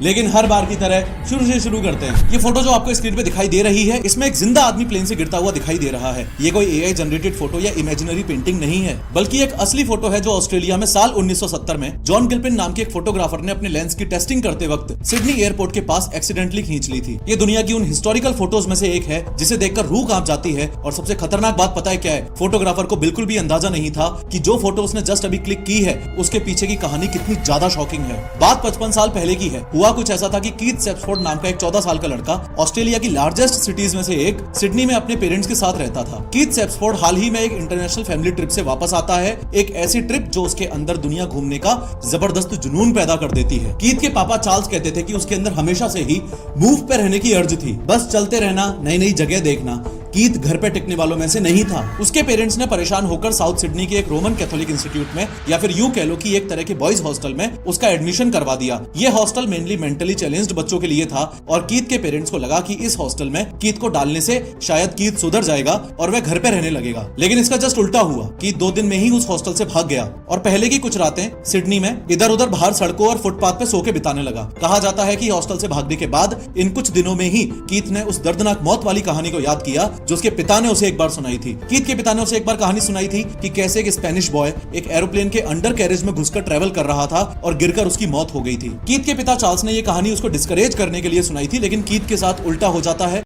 लेकिन हर बार की तरह शुरू से शुरू करते हैं। ये फोटो जो आपको स्क्रीन पे दिखाई दे रही है, इसमें एक जिंदा आदमी प्लेन से गिरता हुआ दिखाई दे रहा है। ये कोई एआई जनरेटेड फोटो या इमेजिनरी पेंटिंग नहीं है, बल्कि एक असली फोटो है जो ऑस्ट्रेलिया में साल 1970 में जॉन गिल्पिन नाम के एक फोटोग्राफर ने अपने लेंस की टेस्टिंग करते वक्त सिडनी एयरपोर्ट के पास एक्सीडेंटली खींच ली थी। ये दुनिया की उन हिस्टोरिकल फोटोज में से एक है जिसे देखकर रूह कांप जाती है। और सबसे खतरनाक बात पता है क्या है? फोटोग्राफर को बिल्कुल भी अंदाजा नहीं था कि जो फोटो उसने जस्ट अभी क्लिक की है उसके पीछे की कहानी कितनी ज्यादा शॉकिंग है। बात 55 साल पहले की है। हुआ कुछ ऐसा था कि कीथ सेप्सफोर्ड नाम का एक 14 साल का लड़का ऑस्ट्रेलिया की लार्जेस्ट सिटीज में से एक सिडनी में अपने पेरेंट्स के साथ रहता था। कीथ सेप्सफोर्ड हाल ही में एक इंटरनेशनल फैमिली ट्रिप से वापस आता है, एक ऐसी ट्रिप जो उसके अंदर दुनिया घूमने का जबरदस्त जुनून पैदा कर देती है। कीथ के पापा चार्ल्स कहते थे कि उसके अंदर हमेशा से ही मूव पे रहने की अर्ज थी, बस चलते रहना, नई नई जगह देखना। कीथ घर पे टिकने वालों में से नहीं था। उसके पेरेंट्स ने परेशान होकर साउथ सिडनी के एक रोमन कैथोलिक इंस्टीट्यूट में, या फिर यूं कह लो कि एक तरह के बॉयज हॉस्टल में उसका एडमिशन करवा दिया। ये हॉस्टल मेनली मेंटली चैलेंज्ड बच्चों के लिए था और कीथ के पेरेंट्स को लगा कि इस हॉस्टल में कीथ को डालने से शायद कीथ सुधर जाएगा और वह घर पे रहने लगेगा। लेकिन इसका जस्ट उल्टा हुआ। कीथ 2 दिन में ही उस हॉस्टल से भाग गया और पहले की कुछ रातें सिडनी में इधर उधर बाहर सड़कों और फुटपाथ पे सो के बिताने लगा। कहा जाता है कि हॉस्टल से भागने के बाद इन कुछ दिनों में ही कीथ ने उस दर्दनाक मौत वाली कहानी को याद किया जो उसके पिता ने उसे एक बार सुनाई थी। कीथ के पिता ने उसे एक बार कहानी सुनाई थी कि कैसे एक स्पेनिश बॉय एक एरोप्लेन के अंडर कैरेज में घुसकर ट्रेवल कर रहा था और गिरकर उसकी मौत हो गई थी। कीथ के पिता चार्ल्स ने ये कहानी उसको डिस्करेज करने के लिए सुनाई थी, लेकिन कीथ के साथ उल्टा हो जाता है।